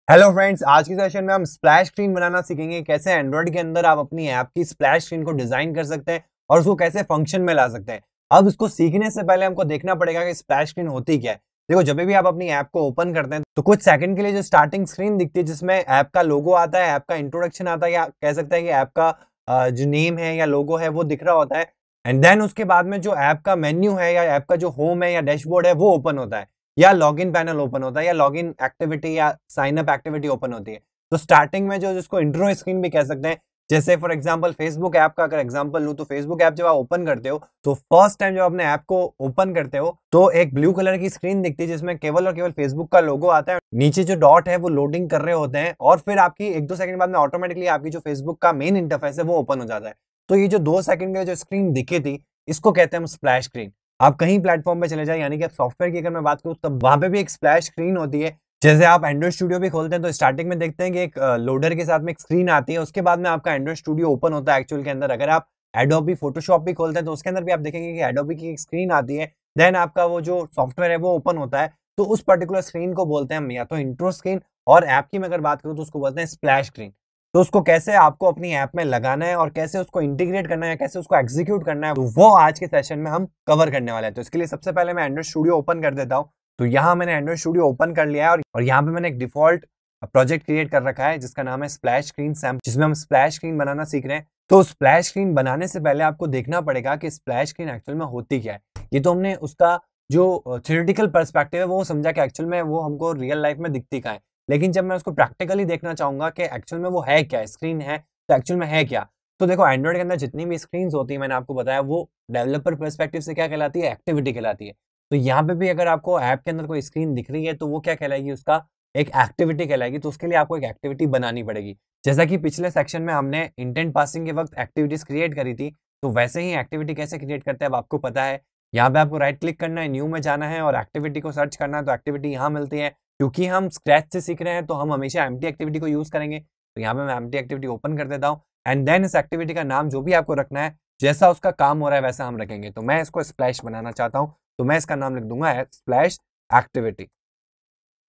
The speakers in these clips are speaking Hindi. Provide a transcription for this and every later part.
हेलो फ्रेंड्स, आज की सेशन में हम स्प्लैश स्क्रीन बनाना सीखेंगे। कैसे एंड्रॉइड के अंदर आप अपनी ऐप की स्प्लैश स्क्रीन को डिजाइन कर सकते हैं और उसको कैसे फंक्शन में ला सकते हैं। अब इसको सीखने से पहले हमको देखना पड़ेगा कि स्प्लैश स्क्रीन होती क्या है। देखो, जब भी आप अपनी ऐप को ओपन करते हैं तो कुछ सेकंड के लिए जो स्टार्टिंग स्क्रीन दिखती है जिसमें ऐप का लोगो आता है, ऐप का इंट्रोडक्शन आता है, या कह सकते हैं कि ऐप का जो नेम है या लोगो है वो दिख रहा होता है। एंड देन उसके बाद में जो ऐप का मेन्यू है या ऐप का जो होम है या डैशबोर्ड है वो ओपन होता है, या लॉगिन पैनल ओपन होता है, या लॉगिन एक्टिविटी या साइन अप एक्टिविटी ओपन होती है। तो स्टार्टिंग में जो जिसको इंट्रो स्क्रीन भी कह सकते हैं, जैसे फॉर एग्जांपल फेसबुक ऐप का अगर एग्जांपल लूं तो फेसबुक ऐप जब आप ओपन करते हो तो फर्स्ट टाइम जब अपने ऐप को ओपन करते हो तो एक ब्लू कलर की स्क्रीन दिखती है जिसमें केवल और केवल फेसबुक का लोगो आता है। नीचे जो डॉट है वो लोडिंग कर रहे होते हैं और फिर आपकी एक दो सेकंड बाद में ऑटोमेटिकली आपकी जो फेसबुक का मेन इंटरफेस है वो ओपन हो जाता है। तो ये जो 2 सेकंड के जो स्क्रीन दिखी थी इसको कहते हैं हम स्प्लैश स्क्रीन। आप कहीं प्लेटफॉर्म पे चले जाए, यानी कि आप सॉफ्टवेयर की अगर मैं बात करूं तब वहां पे भी एक स्प्लैश स्क्रीन होती है। जैसे आप एंड्रॉइड स्टूडियो भी खोलते हैं तो स्टार्टिंग में देखते हैं कि एक लोडर के साथ में एक स्क्रीन आती है, उसके बाद में आपका एंड्रॉइड स्टूडियो ओपन होता है एक्चुअल के अंदर। अगर आप एडोबी फोटोशॉप भी खोलते हैं तो उसके अंदर भी आप देखेंगे कि एडोबी की एक स्क्रीन आती है, देन आपका वो जो सॉफ्टवेयर है वो ओपन होता है। तो उस पर्टिकुलर स्क्रीन को बोलते हैं हम या तो इंट्रो स्क्रीन, और ऐप की मैं अगर बात करूं तो उसको बोलते हैं स्प्लैश स्क्रीन। तो उसको कैसे आपको अपनी ऐप में लगाना है और कैसे उसको इंटीग्रेट करना है, कैसे उसको एग्जीक्यूट करना है, तो वो आज के सेशन में हम कवर करने वाले हैं। तो इसके लिए सबसे पहले मैं एंड्रॉइड स्टूडियो ओपन कर देता हूँ। तो यहाँ मैंने एंड्रॉइड स्टूडियो ओपन कर लिया है और यहाँ पे मैंने एक डिफॉल्ट प्रोजेक्ट क्रिएट कर रखा है जिसका नाम है स्प्लैश स्क्रीन सैम्पल, जिसमें हम स्प्लैश स्क्रीन बनाना सीख रहे हैं। तो स्प्लैश स्क्रीन बनाने से पहले आपको देखना पड़ेगा कि स्प्लैश स्क्रीन एक्चुअल में होती क्या है। ये तो हमने उसका जो थ्योरेटिकल पर्सपेक्टिव है वो समझा कि एक्चुअल में वो हमको रियल लाइफ में दिखती कहाँ है। लेकिन जब मैं उसको प्रैक्टिकली देखना चाहूंगा कि एक्चुअल में वो है क्या, स्क्रीन है तो एक्चुअल में है क्या। तो देखो, एंड्रॉइड के अंदर जितनी भी स्क्रीन होती है मैंने आपको बताया वो डेवलपर पर्सपेक्टिव से क्या कहलाती है, एक्टिविटी कहलाती है। तो यहाँ पे भी अगर आपको ऐप के अंदर कोई स्क्रीन दिख रही है तो वो क्या कहलाएगी, उसका एक एक्टिविटी कहलाएगी। तो उसके लिए आपको एक एक्टिविटी बनानी पड़ेगी। जैसा कि पिछले सेक्शन में हमने इंटेंट पासिंग के वक्त एक्टिविटीज क्रिएट करी थी, तो वैसे ही एक्टिविटी कैसे क्रिएट करते हैं अब आपको पता है। यहाँ पे आपको राइट क्लिक करना है, न्यू में जाना है और एक्टिविटी को सर्च करना है। तो एक्टिविटी यहाँ मिलती है। क्योंकि हम स्क्रैच से सीख रहे हैं तो हम हमेशा एम्प्टी एक्टिविटी को यूज करेंगे। तो यहाँ पे मैं एम्प्टी एक्टिविटी ओपन कर देता हूँ एंड देन इस एक्टिविटी का नाम जो भी आपको रखना है, जैसा उसका काम हो रहा है वैसा हम रखेंगे। तो मैं इसको स्प्लैश बनाना चाहता हूँ तो मैं इसका नाम लिख दूंगा स्प्लैश एक्टिविटी।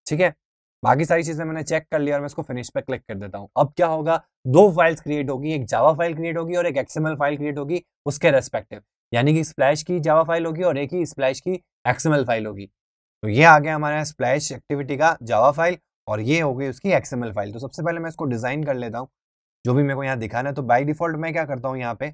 ठीक है, बाकी सारी चीजें मैंने चेक कर लिया और मैं इसको फिनिश पे क्लिक कर देता हूँ। अब क्या होगा, 2 फाइल्स क्रिएट होगी, एक जावा फाइल क्रिएट होगी और एक एक्सएमएल फाइल क्रिएट होगी उसके रेस्पेक्टिव। यानी कि स्प्लैश की जावा फाइल होगी और एक ही स्प्लैश की एक्सएमएल फाइल होगी। तो ये आ गया हमारा स्प्लैश एक्टिविटी का जावा फाइल और ये हो गई उसकी एक्सएमएल फाइल। तो सबसे पहले मैं इसको डिजाइन कर लेता हूँ जो भी मेरे को यहाँ दिखाना है। तो बाय डिफॉल्ट मैं क्या करता हूँ यहाँ पे,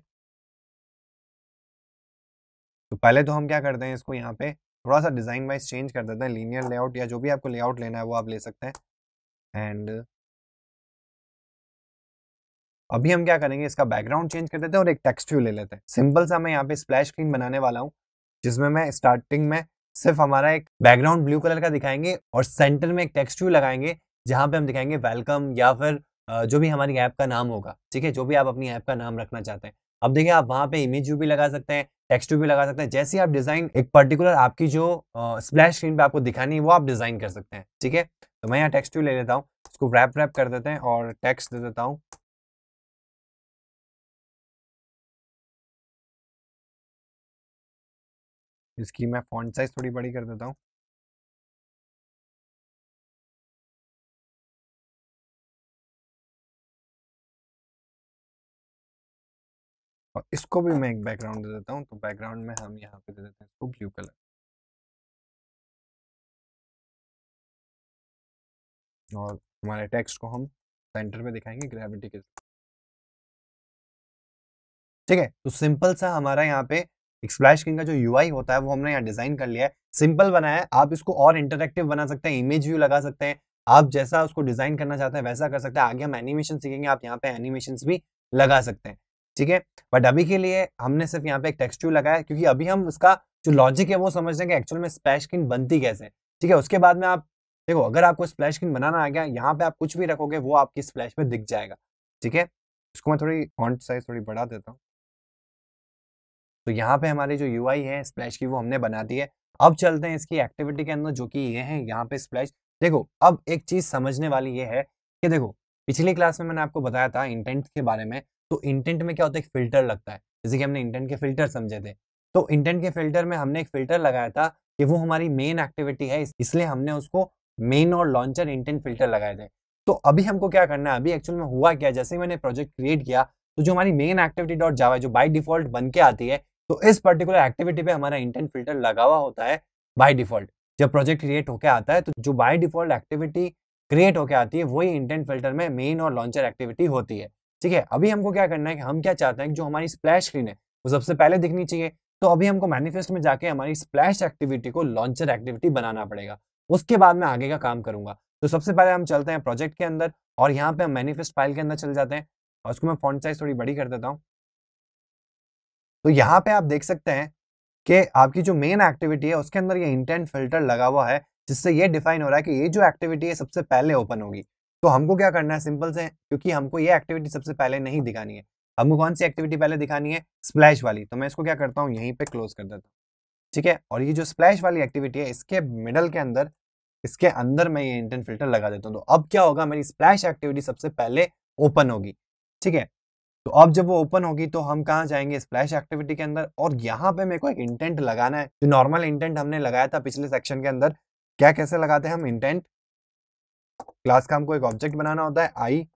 तो पहले तो हम क्या करते हैं, इसको यहाँ पे थोड़ा सा डिजाइन वाइज चेंज कर देते हैं। लीनियर लेआउट या जो भी आपको लेआउट लेना है वो आप ले सकते हैं। एंड अभी हम क्या करेंगे, इसका बैकग्राउंड चेंज कर देते हैं और एक टेक्स्ट व्यू ले लेते हैं। सिंपल सा मैं यहाँ पे स्प्लैश स्क्रीन बनाने वाला हूँ जिसमें मैं स्टार्टिंग में सिर्फ हमारा एक बैकग्राउंड ब्लू कलर का दिखाएंगे और सेंटर में एक टेक्स्ट व्यू लगाएंगे जहां पे हम दिखाएंगे वेलकम या फिर जो भी हमारी ऐप का नाम होगा। ठीक है, जो भी आप अपनी ऐप का नाम रखना चाहते हैं। अब देखिए, आप वहां पे इमेज व्यू भी लगा सकते हैं, टेक्स्ट व्यू भी लगा सकते हैं। जैसे आप डिजाइन एक पर्टिकुलर आपकी जो स्प्लैश स्क्रीन पे आपको दिखानी है वो आप डिजाइन कर सकते हैं। ठीक है, तो मैं यहाँ टेक्स्ट व्यू ले लेता हूँ, इसको रैप कर देते हैं और टेक्स्ट दे देता हूँ। इसकी मैं फॉन्ट साइज थोड़ी बड़ी कर देता हूँ। और इसको भी मैं एक बैकग्राउंड दे देता हूँ। तो बैकग्राउंड में हम यहाँ पे दे देते हैं इसको ब्लू कलर। और हमारे टेक्स्ट को हम सेंटर में दिखाएंगे ग्रेविटी के। ठीक है, तो सिंपल सा हमारा यहाँ पे एक स्प्लैश स्क्रीन का जो यूआई होता है वो हमने यहाँ डिजाइन कर लिया है। सिंपल बनाया है, आप इसको और इंटरेक्टिव बना सकते हैं, इमेज व्यू लगा सकते हैं। आप जैसा उसको डिजाइन करना चाहते हैं वैसा कर सकते हैं। आगे हम एनिमेशन सीखेंगे, आप यहाँ पे एनिमेशन भी लगा सकते हैं। ठीक है, बट अभी के लिए हमने सिर्फ यहाँ पे एक टेक्स्ट व्यू लगाया है क्योंकि अभी हम उसका जो लॉजिक है वो समझ रहे हैं कि एक्चुअल में स्प्लैश स्क्रीन बनती कैसे है। ठीक है, उसके बाद में आप देखो, अगर आपको स्प्लैश स्क्रीन बनाना आ गया, यहाँ पे आप कुछ भी रखोगे वो आपकी स्प्लैश में दिख जाएगा। ठीक है, इसको मैं थोड़ी फॉन्ट साइज थोड़ी बढ़ा देता हूँ। तो यहाँ पे हमारी जो यूआई है स्प्लैश की वो हमने बना दी है। अब चलते हैं इसकी एक्टिविटी के अंदर जो कि ये है यहाँ पे स्प्लैश। देखो, अब एक चीज समझने वाली ये है कि देखो, पिछली क्लास में मैंने आपको बताया था इंटेंट के बारे में। तो इंटेंट में क्या होता है, एक फिल्टर लगता है। जैसे कि हमने इंटेंट के फिल्टर समझे थे। तो इंटेंट के फिल्टर में हमने एक फिल्टर लगाया था कि वो हमारी मेन एक्टिविटी है, इसलिए हमने उसको मेन और लॉन्चर इंटेंट फिल्टर लगाए थे। तो अभी हमको क्या करना है, अभी एक्चुअल में हुआ क्या, जैसे ही मैंने प्रोजेक्ट क्रिएट किया तो जो हमारी मेन एक्टिविटी डॉट जावा जो बाय डिफॉल्ट बन के आती है, तो इस पर्टिकुलर एक्टिविटी पे हमारा इंटेंट फिल्टर लगा हुआ होता है बाय डिफॉल्ट। जब प्रोजेक्ट क्रिएट होकर आता है तो जो बाय डिफॉल्ट एक्टिविटी क्रिएट होकर आती है वही इंटेंट फिल्टर में मेन और लॉन्चर एक्टिविटी होती है। ठीक है, अभी हमको क्या करना है कि हम क्या चाहते हैं कि जो हमारी स्प्लैश स्क्रीन है वो सबसे पहले दिखनी चाहिए। तो अभी हमको मैनिफेस्ट में जाके हमारी स्प्लैश एक्टिविटी को लॉन्चर एक्टिविटी बनाना पड़ेगा, उसके बाद मैं आगे का काम करूंगा। तो सबसे पहले हम चलते हैं प्रोजेक्ट के अंदर और यहाँ पे हम मैनिफेस्ट फाइल के अंदर चले जाते हैं और उसको मैं फॉन्ट साइज थोड़ी बड़ी कर देता हूँ। तो यहाँ पे आप देख सकते हैं कि आपकी जो मेन एक्टिविटी है उसके अंदर ये इंटेंट फिल्टर लगा हुआ है, जिससे ये डिफाइन हो रहा है कि ये जो एक्टिविटी है सबसे पहले ओपन होगी। तो हमको क्या करना है, सिंपल से, क्योंकि हमको ये एक्टिविटी सबसे पहले नहीं दिखानी है, हमको कौन सी एक्टिविटी पहले दिखानी है, स्प्लैश वाली। तो मैं इसको क्या करता हूँ, यहीं पे क्लोज कर देता हूँ। ठीक है, और ये जो स्प्लैश वाली एक्टिविटी है इसके मिडल के अंदर, इसके अंदर मैं ये इंटेंट फिल्टर लगा देता हूँ। तो अब क्या होगा, मेरी स्प्लैश एक्टिविटी सबसे पहले ओपन होगी। ठीक है, तो अब जब वो ओपन होगी तो हम कहाँ जाएंगे, स्प्लैश एक्टिविटी के अंदर, और यहाँ पे मेरे को एक इंटेंट लगाना है, जो नॉर्मल इंटेंट हमने लगाया था पिछले सेक्शन के अंदर। क्या कैसे लगाते हैं हम इंटेंट, क्लास का हमको एक ऑब्जेक्ट बनाना होता है, आई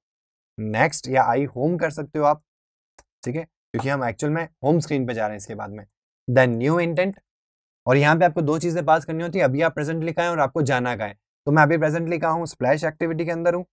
नेक्स्ट या आई होम कर सकते हो आप। ठीक है, क्योंकि हम एक्चुअल में होम स्क्रीन पे जा रहे हैं इसके बाद में। देन न्यू इंटेंट, और यहाँ पे आपको दो चीजें पास करनी होती है, अभी आप प्रेजेंटली कहाँ है और आपको जाना कहाँ है। तो मैं अभी प्रेजेंटली कहाँ हूँ, स्प्लैश एक्टिविटी के अंदर हूँ,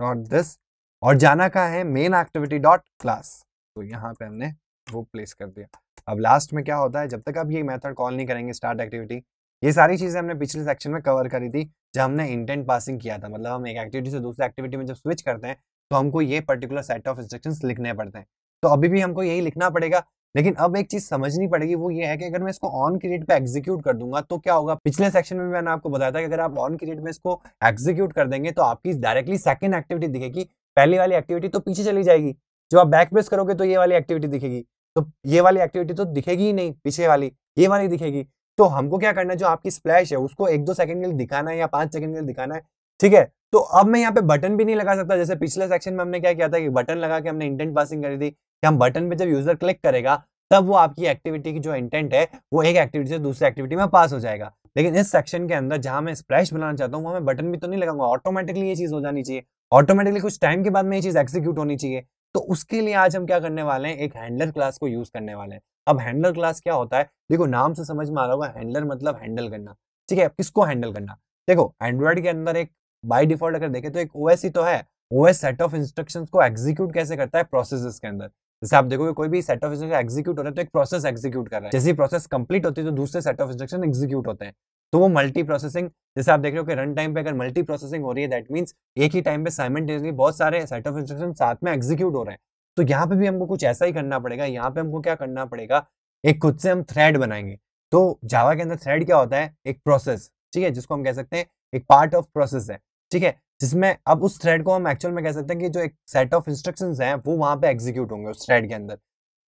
नॉट दिस, और जाना कहाँ है, मेन एक्टिविटी डॉट क्लास। तो यहाँ पे हमने वो प्लेस कर दिया। अब लास्ट में क्या होता है, जब तक आप ये मेथड कॉल नहीं करेंगे स्टार्ट एक्टिविटी, ये सारी चीजें हमने पिछले सेक्शन में कवर करी थी जब हमने इंटेंट पासिंग किया था। मतलब हम एक एक्टिविटी से दूसरी एक्टिविटी में जब स्विच करते हैं तो हमको ये पर्टिकुलर सेट ऑफ इंस्ट्रक्शंस लिखने पड़ते हैं। तो अभी भी हमको यही लिखना पड़ेगा, लेकिन अब एक चीज समझनी पड़ेगी, वो ये है कि अगर मैं इसको ऑन क्रिएट पे एग्जीक्यूट कर दूंगा तो क्या होगा। पिछले सेक्शन में मैंने आपको बताया था कि अगर आप ऑन क्रिएट में इसको एग्जीक्यूट कर देंगे तो आपकी डायरेक्टली सेकंड एक्टिविटी दिखेगी, पहली वाली एक्टिविटी तो पीछे चली जाएगी। जब आप बैक प्रेस करोगे तो ये वाली एक्टिविटी दिखेगी, तो ये वाली एक्टिविटी तो दिखेगी ही नहीं, पीछे वाली ये वाली दिखेगी। तो हमको क्या करना है, जो आपकी स्प्लैश है उसको 1-2 सेकंड के लिए दिखाना है या 5 सेकंड के लिए दिखाना है। ठीक है, तो अब मैं यहाँ पे बटन भी नहीं लगा सकता, जैसे पिछले सेक्शन में हमने क्या किया था कि बटन लगा के हमने इंटेंट पासिंग करी थी कि हम बटन पे जब यूजर क्लिक करेगा तब वो आपकी एक्टिविटी की जो इंटेंट है वो एक एक्टिविटी से दूसरी एक्टिविटी में पास हो जाएगा। लेकिन इस सेक्शन के अंदर जहां मैं स्प्लैश बनाना चाहता हूँ वहां मैं बटन भी तो नहीं लगाऊंगा, ऑटोमेटिकली ये चीज हो जानी चाहिए, ऑटोमेटिकली कुछ टाइम के बाद में ये चीज एग्जीक्यूट होनी चाहिए। तो उसके लिए आज हम क्या करने वाले हैं, एक हैंडलर क्लास को यूज करने वाले हैं। अब हैंडलर क्लास क्या होता है, देखो नाम से समझ में आ रहा होगा, हैंडलर मतलब हैंडल करना। ठीक है, किसको हैंडल करना, देखो एंड्रॉइड के अंदर एक बाय डिफॉल्ट अगर देखें तो एक ओएस ही तो है। ओएस सेट ऑफ इंस्ट्रक्शंस को एग्जीक्यूट कैसे करता है, प्रोसेसेस के अंदर। जैसे आप देखोगे कोई भी सेट ऑफ इंस्ट्रक्शन एग्जीक्यूट हो रहा है तो एक प्रोसेस एग्जीक्यूट कर रहा है, जैसे प्रोसेस कंप्लीट होती है तो दूसरे सेट ऑफ इंस्ट्रक्शन एग्जीक्यूट होते हैं। तो वो मल्टी प्रोसेसिंग, जैसे आप देख रहे हो कि रन टाइम पे अगर मल्टी प्रोसेसिंग हो रही है दैट मींस एक ही टाइम पे साइमल्टेनियसली बहुत सारे सेट ऑफ इंस्ट्रक्शन साथ में एग्जीक्यूट हो रहे हैं। तो यहाँ पे भी हमको कुछ ऐसा ही करना पड़ेगा। यहाँ पे हमको क्या करना पड़ेगा, एक खुद से हम थ्रेड बनाएंगे। तो जावा के अंदर थ्रेड क्या होता है, एक प्रोसेस, ठीक है, जिसको हम कह सकते हैं एक पार्ट ऑफ प्रोसेस है। ठीक है, जिसमें अब उस थ्रेड को हम एक्चुअल में कह सकते हैं कि जो एक सेट ऑफ इंस्ट्रक्शंस हैं वो वहां पे एग्जीक्यूट होंगे उस थ्रेड के अंदर।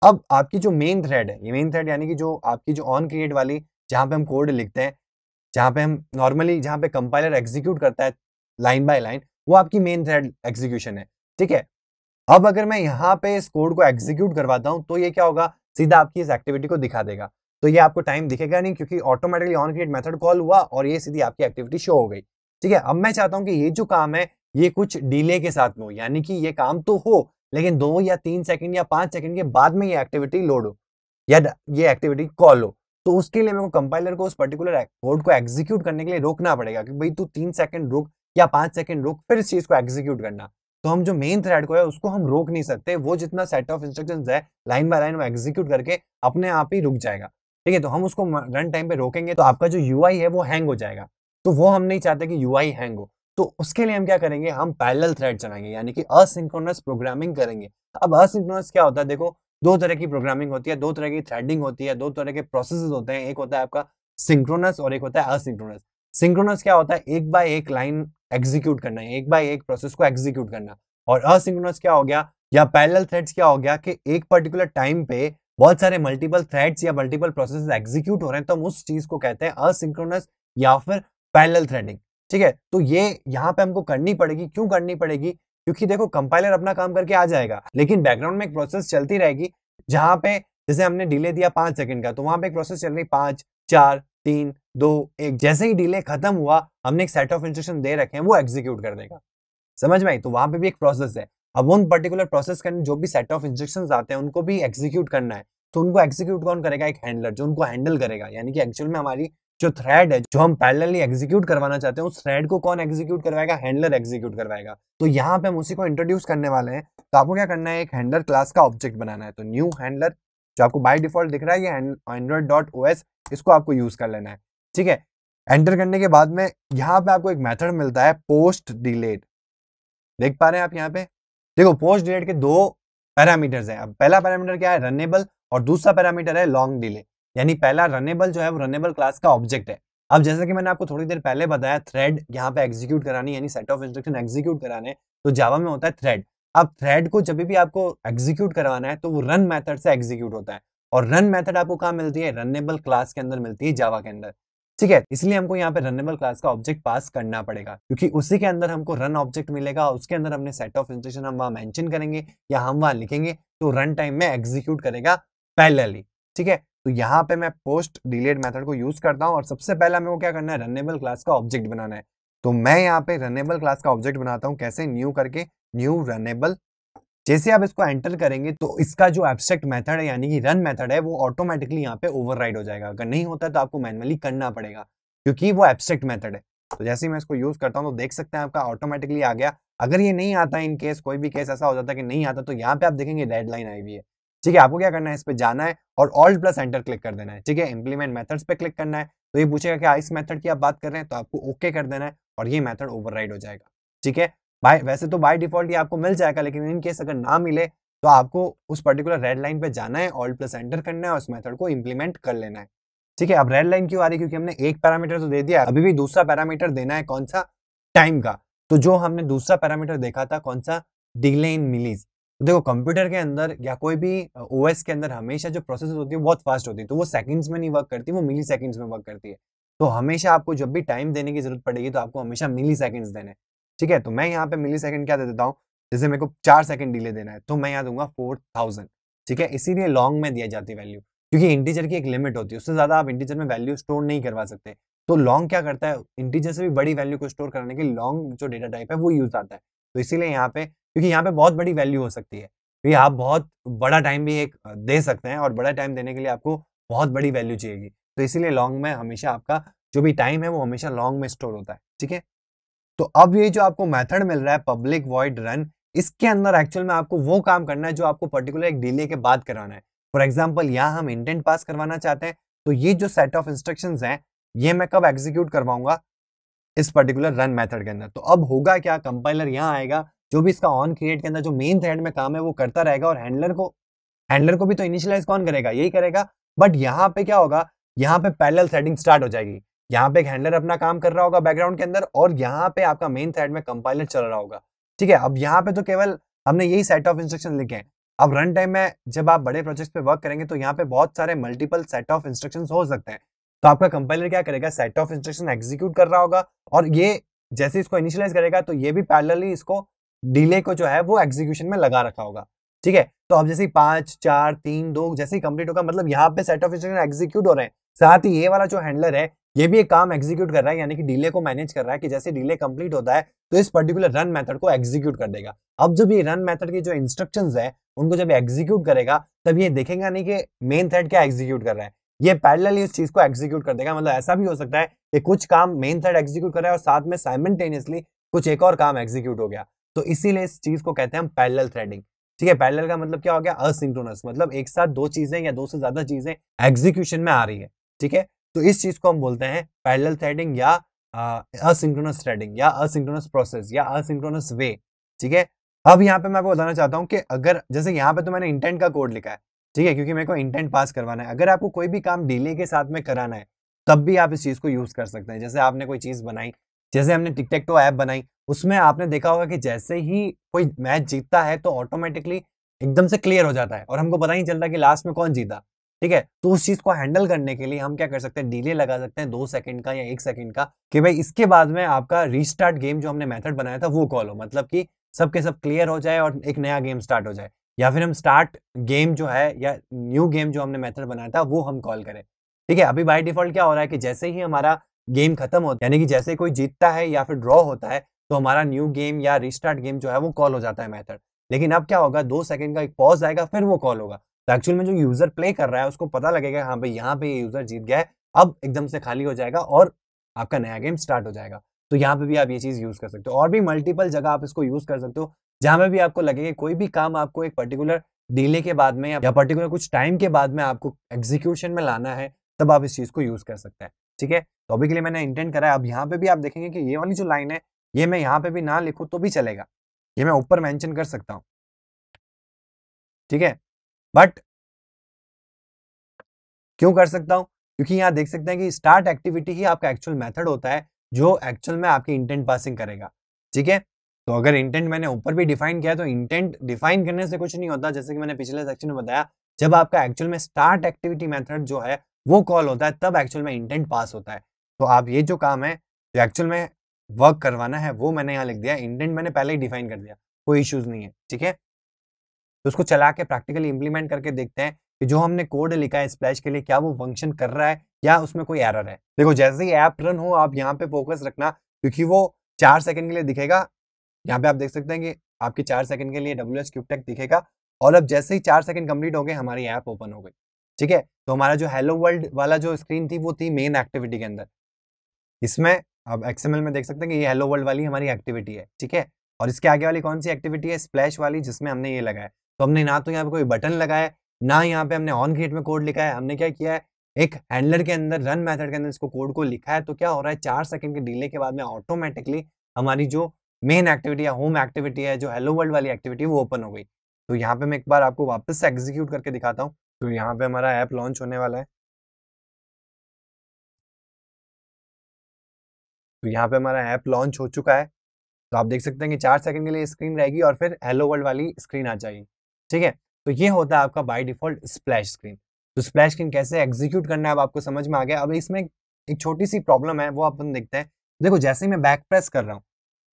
अब आपकी जो मेन थ्रेड है, ये मेन थ्रेड यानी कि जो आपकी जो ऑन क्रिएट वाली, जहां पे हम कोड लिखते हैं, जहां पे हम नॉर्मली, जहां पे कंपाइलर एग्जीक्यूट करता है लाइन बाय लाइन, वो आपकी मेन थ्रेड एग्जीक्यूशन है। ठीक है, अब अगर मैं यहाँ पे इस कोड को एग्जीक्यूट करवाता हूँ तो ये क्या होगा, सीधा आपकी इस एक्टिविटी को दिखा देगा। तो ये आपको टाइम दिखेगा नहीं, क्योंकि automatically on create method call हुआ और ये सीधी आपकी एक्टिविटी शो हो गई। ठीक है, अब मैं चाहता हूँ कि ये जो काम है ये कुछ डिले के साथ में हो, यानी कि ये काम तो हो लेकिन 2 या 3 सेकंड या 5 सेकंड के बाद में ये एक्टिविटी लोड हो या ये एक्टिविटी कॉल हो। तो उसके लिए मेरे को कंपाइलर को उस पर्टिकुलर कोड को एग्जीक्यूट करने के लिए रोकना पड़ेगा कि भाई तू 3 सेकंड रुक या 5 सेकंड रुक, फिर इस चीज को एग्जीक्यूट करना। तो हम जो मेन थ्रेड को है उसको हम रोक नहीं सकते, वो जितना सेट ऑफ इंस्ट्रक्शंस है लाइन बाय लाइन वो एग्जीक्यूट करके अपने आप ही रुक जाएगा। ठीक है, तो हम उसको रन टाइम पे रोकेंगे तो आपका जो यूआई है वो हैंग हो जाएगा। तो वो हम नहीं चाहते कि यूआई हैंग हो। तो उसके लिए हम क्या करेंगे, हम पैरेलल थ्रेड चलाएंगे, यानी कि असिंक्रोनस प्रोग्रामिंग करेंगे। अब असिंक्रोनस क्या होता है, देखो दो तरह की प्रोग्रामिंग होती है, दो तरह की थ्रेडिंग होती है, दो तरह के प्रोसेसेस होते हैं। एक होता है आपका सिंक्रोनस और एक होता है असिंक्रोनस। सिंक्रोनस क्या होता है, एक बाय एक लाइन एग्जीक्यूट करना है, एक बाय एक प्रोसेस को एग्जीक्यूट करना। और असिंक्रोनस क्या हो गया, या पैरेलल थ्रेड्स क्या हो गया कि एक पर्टिकुलर टाइम पे बहुत सारे मल्टीपल थ्रेड्स या मल्टीपल प्रोसेसेस एग्जीक्यूट हो रहे हैं, तो हम उस चीज को कहते हैं असिंक्रोनस या फिर पैरेलल थ्रेडिंग। ठीक है, तो ये यहाँ पे हमको करनी पड़ेगी। क्यों करनी पड़ेगी, क्योंकि देखो कंपाइलर अपना काम करके आ जाएगा लेकिन बैकग्राउंड में एक प्रोसेस चलती रहेगी, जहां पे जैसे हमने डिले दिया 5 सेकंड का, तो वहां पे एक प्रोसेस चल रही 5 4 3 2 1। जैसे ही डिले खत्म हुआ हमने एक सेट ऑफ इंस्ट्रक्शन दे रखे हैं वो एग्जीक्यूट कर देगा। समझ में आई? तो वहां पे भी एक प्रोसेस है। अब उन पर्टिकुलर प्रोसेस के अंदर जो भी सेट ऑफ इंस्ट्रक्शंस आते हैं उनको भी एग्जीक्यूट करना है। तो उनको एग्जीक्यूट कौन करेगा? एक हैंडलर, जो उनको हैंडल करेगा। यानी कि एक्चुअल में हमारी जो थ्रेड है, जो हम पैरेलली एग्जीक्यूट करवाना चाहते हैं, उस थ्रेड को कौन एग्जीक्यूट करवाएगा? हैंडलर एग्जीक्यूट करवाएगा। तो यहाँ पे हम उसी को इंट्रोड्यूस करने वाले हैं। तो आपको क्या करना है? एक हैंडलर क्लास का ऑब्जेक्ट बनाना है। तो न्यू हैंडलर, जो आपको बाय डिफॉल्ट दिख रहा है, ये android.os, इसको आपको यूज कर लेना है। ठीक है, एंटर करने के बाद में यहाँ पे आपको एक मेथड मिलता है पोस्ट डिलेट। देख पा रहे हैं आप यहाँ पे? देखो, पोस्ट डिलेट के दो पैरामीटर्स हैं। अब पहला पैरामीटर क्या है? रनेबल, और दूसरा पैरामीटर है लॉन्ग डिले। यानी पहला रनेबल जो है वो रनेबल क्लास का ऑब्जेक्ट है। अब जैसे कि मैंने आपको थोड़ी देर पहले बताया, थ्रेड यहाँ पे एग्जीक्यूट करानी, यानी सेट ऑफ इंस्ट्रक्शन एग्जीक्यूट कराने, तो जावा में होता है थ्रेड। अब थ्रेड को जब भी आपको एग्जीक्यूट करवाना है तो वो रन मेथड से एग्जीक्यूट होता है, और रन मेथड आपको कहाँ मिलती है? रनेबल क्लास के अंदर मिलती है, जावा के अंदर। ठीक है, इसलिए हमको यहाँ पे रनेबल क्लास का ऑब्जेक्ट पास करना पड़ेगा, क्योंकि उसी के अंदर हमको रन ऑब्जेक्ट मिलेगा। उसके अंदर हमने सेट ऑफ इंस्ट्रक्शन हम वहां मेंशन करेंगे या हम वहां लिखेंगे, तो रन टाइम में एग्जीक्यूट करेगा पैरेलली। ठीक है, तो यहाँ पे मैं पोस्ट डिलेट मेथड को यूज करता हूँ, और सबसे पहला मेरे को क्या करना है? रनेबल क्लास का ऑब्जेक्ट बनाना है। तो मैं यहाँ पे रनेबल क्लास का ऑब्जेक्ट बनाता हूँ। कैसे? न्यू करके, न्यू रनेबल। जैसे आप इसको एंटर करेंगे तो इसका जो एब्स्ट्रैक्ट मेथड है, यानी कि रन मेथड है, वो ऑटोमेटिकली यहाँ पे ओवरराइड हो जाएगा। अगर नहीं होता तो आपको मैनुअली करना पड़ेगा, क्योंकि वो एब्स्ट्रैक्ट मेथड है। तो जैसे ही मैं इसको यूज करता हूँ तो देख सकते हैं आपका ऑटोमेटिकली आ गया। अगर ये नहीं आता, इन केस कोई भी केस ऐसा हो जाता है कि नहीं आता, तो यहाँ पे आप देखेंगे रेड लाइन आई हुई है। ठीक है, आपको क्या करना है? इस पे जाना है और ऑल्ट प्लस एंटर क्लिक कर देना है। ठीक है, इंप्लीमेंट मेथड्स पे क्लिक करना है। तो ये पूछेगा कि इस मेथड की आप बात कर रहे हैं, तो आपको ओके कर देना है और ये मेथड ओवरराइड हो जाएगा। ठीक है, वैसे तो बाय डिफॉल्ट ये आपको मिल जाएगा, लेकिन इन केस अगर ना मिले तो आपको उस पर्टिकुलर रेड लाइन पे जाना है, ऑल्ट प्लस एंटर करना है और उस मेथड को इंप्लीमेंट कर लेना है। ठीक है, अब रेड लाइन क्यों आ रही है? क्योंकि हमने एक पैरामीटर तो दे दिया, अभी भी दूसरा पैरामीटर देना है। कौन सा? टाइम का। तो जो हमने दूसरा पैरामीटर देखा था, कौन सा? Delay in मिलीज। तो देखो, कंप्यूटर के अंदर या कोई भी ओएस के अंदर हमेशा जो प्रोसेस होती है वो बहुत फास्ट होती है, तो वो सेकंड्स में नहीं वर्क करती, वो मिली सेकंड्स में वर्क करती है। तो हमेशा आपको जब भी टाइम देने की जरूरत पड़ेगी तो आपको हमेशा मिली सेकंड्स देने। ठीक है, तो मैं यहाँ पे मिली सेकंड क्या दे देता हूँ? जैसे मेरे को 4 सेकंड डिले देना है, तो मैं यहाँ दूंगा 4000। ठीक है, इसीलिए लॉन्ग में दिया जाती है वैल्यू, क्योंकि इंटीजर की एक लिमिट होती है, उससे ज्यादा आप इंटीजर में वैल्यू स्टोर नहीं करवा सकते। तो लॉन्ग क्या करता है? इंटीजर से भी बड़ी वैल्यू को स्टोर करने के लिए लॉन्ग जो डेटा टाइप है वो यूज आता है। तो इसीलिए यहाँ पे, क्योंकि यहाँ पे बहुत बड़ी वैल्यू हो सकती है, तो आप बहुत बड़ा टाइम भी एक दे सकते हैं, और बड़ा टाइम देने के लिए आपको बहुत बड़ी वैल्यू चाहिएगी। तो इसीलिए लॉन्ग में हमेशा आपका जो भी टाइम है वो हमेशा लॉन्ग में स्टोर होता है। ठीक है, तो अब ये जो आपको मेथड मिल रहा है पब्लिक वॉइड रन, इसके अंदर एक्चुअल में आपको वो काम करना है जो आपको पर्टिकुलर एक डिले के बाद कराना है। फॉर एग्जांपल, यहाँ हम इंटेंट पास करवाना चाहते हैं, तो ये जो सेट ऑफ इंस्ट्रक्शंस हैं, ये मैं कब एग्जीक्यूट करवाऊंगा? इस पर्टिकुलर रन मेथड के अंदर। तो अब होगा क्या? कंपाइलर यहाँ आएगा, जो भी इसका ऑन क्रिएट के अंदर जो मेन थ्रेड में काम है वो करता रहेगा, और हैंडलर को भी तो इनिशियलाइज कौन करेगा? यही करेगा। बट यहाँ पे क्या होगा? यहाँ पे पैरेलल थ्रेडिंग स्टार्ट हो जाएगी। यहाँ पे एक हैंडलर अपना काम कर रहा होगा बैकग्राउंड के अंदर, और यहाँ पे आपका मेन थ्रेड में कंपाइलर चल रहा होगा। ठीक है, अब यहाँ पे तो केवल हमने यही सेट ऑफ इंस्ट्रक्शन लिखे हैं। अब रन टाइम में जब आप बड़े प्रोजेक्ट पे वर्क करेंगे तो यहाँ पे बहुत सारे मल्टीपल सेट ऑफ इंस्ट्रक्शन हो सकते हैं। तो आपका कंपाइलर क्या करेगा? सेट ऑफ इंस्ट्रक्शन एग्जीक्यूट कर रहा होगा, और ये जैसे इसको इनिशियलाइज करेगा तो ये भी पैरेलली इसको डिले को जो है वो एग्जीक्यूशन में लगा रखा होगा। ठीक है, तो अब जैसे 5 4 3 2 जैसे ही कंप्लीट होगा, मतलब यहाँ पे सेट ऑफ इंस्ट्रक्शन एग्जीक्यूट हो रहे हैं, साथ ही ये वाला जो हैंडलर है ये भी एक काम एग्जीक्यूट कर रहा है, यानी कि डिले को मैनेज कर रहा है, कि जैसे डिले कंप्लीट होता है तो इस पर्टिकुलर रन मेथड को एग्जीक्यूट कर देगा। अब जब ये रन मेथड की जो इंस्ट्रक्शंस है उनको जब एग्जीक्यूट करेगा, तब ये देखेगा नहीं कि मेन थ्रेड क्या एग्जीक्यूट कर रहा है, ये पैरेलली उस चीज को एग्जीक्यूट कर देगा। मतलब ऐसा भी हो सकता है कि कुछ काम मेन थ्रेड एग्जीक्यूट कर रहा है और साथ में साइमल्टेनियसली कुछ एक और काम एग्जीक्यूट हो गया। तो इसीलिए इस चीज को कहते हैं हम पैरेलल थ्रेडिंग। ठीक है, पैरेलल का मतलब क्या हो गया? असिंक्रोनस, मतलब एक साथ दो चीजें या दो से ज्यादा चीजें एग्जीक्यूशन में आ रही है। ठीक है, तो इस चीज को हम बोलते हैं पैरेलल थ्रेडिंग, या असिंक्रोनस थ्रेडिंग, या असिंक्रोनस प्रोसेस, या असिंक्रोनस वे। ठीक है, अब यहाँ पे मैं आपको बताना चाहता हूँ कि अगर जैसे यहाँ पे तो मैंने इंटेंट का कोड लिखा है, ठीक है, क्योंकि मेरे को इंटेंट पास करवाना है। अगर आपको कोई भी काम डिले के साथ में कराना है, तब भी आप इस चीज को यूज कर सकते हैं। जैसे आपने कोई चीज बनाई, जैसे हमने टिक टैक टो ऐप बनाई, उसमें आपने देखा होगा कि जैसे ही कोई मैच जीतता है तो ऑटोमेटिकली एकदम से क्लियर हो जाता है और हमको पता नहीं चलता कि लास्ट में कौन जीता। ठीक है, तो उस चीज को हैंडल करने के लिए हम क्या कर सकते हैं? डिले लगा सकते हैं 2 सेकंड का या 1 सेकंड का, कि भाई इसके बाद में आपका रीस्टार्ट गेम जो हमने मेथड बनाया था वो कॉल हो, मतलब कि सबके सब क्लियर हो जाए और एक नया गेम स्टार्ट हो जाए। या फिर हम स्टार्ट गेम जो है या न्यू गेम जो हमने मेथड बनाया था वो हम कॉल करें। ठीक है, अभी बाय डिफॉल्ट क्या हो रहा है कि जैसे ही हमारा गेम खत्म होता है, यानी कि जैसे कोई जीतता है या फिर ड्रॉ होता है, तो हमारा न्यू गेम या रिस्टार्ट गेम जो है वो कॉल हो जाता है मेथड। लेकिन अब क्या होगा, 2 सेकंड का एक पॉज आएगा, फिर वो कॉल होगा। तो एक्चुअल में जो यूजर प्ले कर रहा है उसको पता लगेगा हाँ भाई यहाँ पे ये यूजर जीत गया है, अब एकदम से खाली हो जाएगा और आपका नया गेम स्टार्ट हो जाएगा। तो यहाँ पे भी आप ये चीज यूज कर सकते हो, और भी मल्टीपल जगह आप इसको यूज कर सकते हो, जहां पे भी आपको लगे कि कोई भी काम आपको एक पर्टिकुलर डिले के बाद में या पर्टिकुलर कुछ टाइम के बाद में आपको एग्जीक्यूशन में लाना है, तब आप इस चीज को यूज कर सकते हैं। ठीक है, तो अभी के लिए मैंने इंटेंट करा है। अब यहाँ पे भी आप देखेंगे कि ये वाली जो लाइन है, ये मैं यहाँ पे भी ना लिखूं तो भी चलेगा, ये मैं ऊपर मेंशन कर सकता हूँ। ठीक है, बट क्यों कर सकता हूँ? क्योंकि यहाँ देख सकते हैं कि स्टार्ट एक्टिविटी ही आपका एक्चुअल मेथड होता है जो एक्चुअल में आपकी इंटेंट पासिंग करेगा। ठीक है, तो अगर इंटेंट मैंने ऊपर भी डिफाइन किया तो इंटेंट डिफाइन करने से कुछ नहीं होता, जैसे कि मैंने पिछले सेक्शन में बताया, जब आपका एक्चुअल में स्टार्ट एक्टिविटी मेथड जो है वो कॉल होता है तब एक्चुअल में इंटेंट पास होता है। तो आप ये जो काम है जो एक्चुअल में वर्क करवाना है वो मैंने यहाँ लिख दिया, इंटेंट मैंने पहले ही डिफाइन कर दिया, कोई इश्यूज नहीं है। ठीक है, तो उसको चला के प्रैक्टिकली इंप्लीमेंट करके देखते हैं कि जो हमने कोड लिखा है स्प्लैश के लिए क्या वो फंक्शन कर रहा है या उसमें कोई एरर है। देखो जैसे ही ऐप रन हो आप यहाँ पे फोकस रखना, क्योंकि वो 4 सेकंड के लिए दिखेगा। यहाँ पे आप देख सकते हैं कि आपके 4 सेकंड के लिए WS क्यूबटेक दिखेगा, और अब जैसे ही 4 सेकंड कंप्लीट हो गए हमारी ऐप ओपन हो गई। ठीक है, तो हमारा जो हेलो वर्ल्ड वाला जो स्क्रीन थी वो थी मेन एक्टिविटी के अंदर। इसमें अब XML में देख सकते हैं कि ये हेलो वर्ल्ड वाली हमारी एक्टिविटी है। ठीक है, और इसके आगे वाली कौन सी एक्टिविटी है? स्प्लैश वाली, जिसमें हमने ये लगाया। तो हमने ना तो यहाँ पे कोई बटन लगाया है, ना यहाँ पे हमने ऑन क्रिएट में कोड लिखा है। हमने क्या किया है, एक हैंडलर के अंदर रन मेथड के अंदर इसको कोड को लिखा है। तो क्या हो रहा है, 4 सेकंड के डिले के बाद में ऑटोमेटिकली हमारी जो मेन एक्टिविटी या होम एक्टिविटी है, जो हेलो वर्ल्ड वाली एक्टिविटी, वो ओपन हो गई। तो यहाँ पे मैं एक बार आपको वापस से एग्जीक्यूट करके दिखाता हूँ। तो यहाँ पे हमारा ऐप लॉन्च होने वाला है। तो यहाँ पे हमारा ऐप लॉन्च हो चुका है। तो आप देख सकते हैं कि 4 सेकंड के लिए स्क्रीन रहेगी और फिर हेलो वर्ल्ड वाली स्क्रीन आ जाएगी। ठीक है, तो ये होता है आपका बाय डिफॉल्ट स्प्लैश स्क्रीन। तो स्प्लैश स्क्रीन कैसे एग्जीक्यूट करना है अब आपको समझ में आ गया। अब इसमें एक छोटी सी प्रॉब्लम है, वो अपन देखते हैं। देखो जैसे ही मैं बैक प्रेस कर रहा हूँ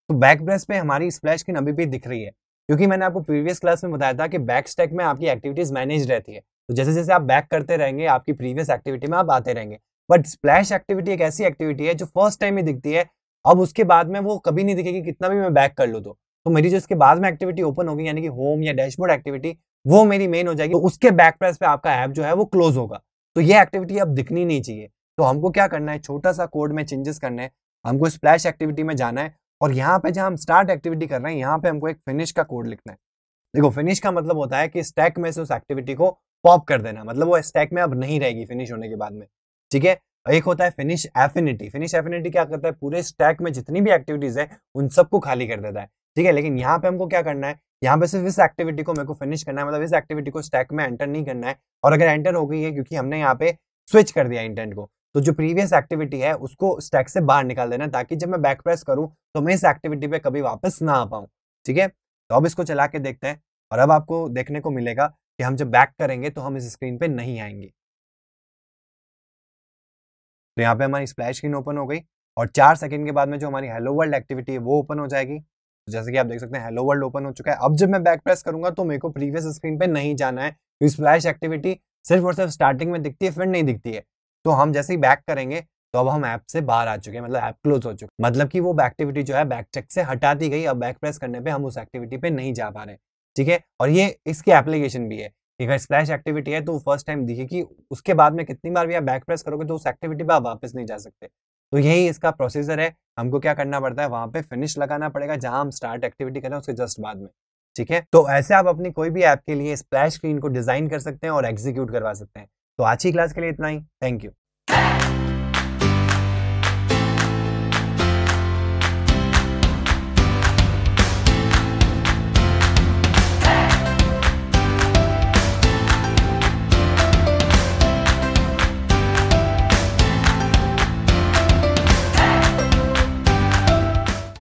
तो बैक प्रेस पे हमारी स्प्लैश स्क्रीन अभी भी दिख रही है, क्योंकि मैंने आपको प्रीवियस क्लास में बताया था कि बैक स्टैक में आपकी एक्टिविटीज मैनेज रहती है। तो जैसे जैसे आप बैक करते रहेंगे आपकी प्रीवियस एक्टिविटी में आप आते रहेंगे। बट स्प्लैश एक्टिविटी एक ऐसी एक्टिविटी है जो फर्स्ट टाइम ही दिखती है। अब उसके बाद में वो कभी नहीं दिखेगी, कितना भी मैं बैक कर लूँ तो मेरी जो इसके बाद में एक्टिविटी ओपन होगी, यानी कि होम या डैशबोर्ड एक्टिविटी, वो मेरी मेन हो जाएगी। तो उसके बैक प्रेस पे आपका ऐप जो है वो क्लोज होगा। तो ये एक्टिविटी अब दिखनी नहीं चाहिए। तो हमको क्या करना है, छोटा सा कोड में चेंजेस करने हैं। हमको स्प्लैश एक्टिविटी में जाना है और यहाँ पे जहाँ हम स्टार्ट एक्टिविटी कर रहे हैं यहाँ पे हमको एक फिनिश का कोड लिखना है। देखो फिनिश का मतलब होता है कि स्टैक में से उस एक्टिविटी को पॉप कर देना, मतलब वो स्टैक में अब नहीं रहेगी फिनिश होने के बाद में। ठीक है, एक होता है फिनिश एफिनिटी। फिनिश एफिनिटी क्या करता है, पूरे स्टैक में जितनी भी एक्टिविटीज है उन सबको खाली कर देता है। ठीक है, लेकिन यहाँ पे हमको क्या करना है, यहाँ पे सिर्फ इस एक्टिविटी को मेरे को फिनिश करना है, मतलब इस एक्टिविटी को स्टैक में एंटर नहीं करना है। और अगर एंटर हो गई है, क्योंकि हमने यहाँ पे स्विच कर दिया इंटेंट को, तो जो प्रीवियस एक्टिविटी है उसको स्टैक से बाहर निकाल देना, ताकि जब मैं बैक प्रेस करूं तो मैं इस एक्टिविटी पे कभी वापस ना आ पाऊं। ठीक है, तो अब इसको चला के देखते हैं, और अब आपको देखने को मिलेगा कि हम जब बैक करेंगे तो हम इस स्क्रीन पे नहीं आएंगे। तो यहाँ पे हमारी स्प्लैश स्क्रीन ओपन हो गई और 4 सेकंड के बाद में जो हमारी हेलो वर्ल्ड एक्टिविटी है वो ओपन हो जाएगी। तो जैसे कि आप देख सकते हैं हेलो वर्ल्ड ओपन हो चुका है। अब जब मैं बैक प्रेस करूंगा तो मेरे को प्रीवियस स्क्रीन पे नहीं जाना है, तो स्प्लैश एक्टिविटी सिर्फ और सिर्फ स्टार्टिंग में दिखती है, फिर नहीं दिखती है। तो हम जैसे ही बैक करेंगे तो अब हम ऐप से बाहर आ चुके हैं, मतलब ऐप क्लोज हो चुका है, मतलब कि वो एक्टिविटी जो है बैक चेक से हटा दी गई। अब बैक प्रेस करने पे हम उस एक्टिविटी पे नहीं जा पा रहे। ठीक है, और ये इसकी एप्लीकेशन भी है। अगर स्प्लैश एक्टिविटी है तो फर्स्ट टाइम दिखेगी, उसके बाद में कितनी बार भी आप बैक प्रेस करोगे तो उस एक्टिविटी पे आप वापस नहीं जा सकते। तो यही इसका प्रोसीजर है। हमको क्या करना पड़ता है, वहां पे फिनिश लगाना पड़ेगा जहां हम स्टार्ट एक्टिविटी करें उसके जस्ट बाद में। ठीक है, तो ऐसे आप अपनी कोई भी ऐप के लिए स्प्लैश स्क्रीन को डिजाइन कर सकते हैं और एग्जीक्यूट करवा सकते हैं। तो आज की क्लास के लिए इतना ही। Thank you.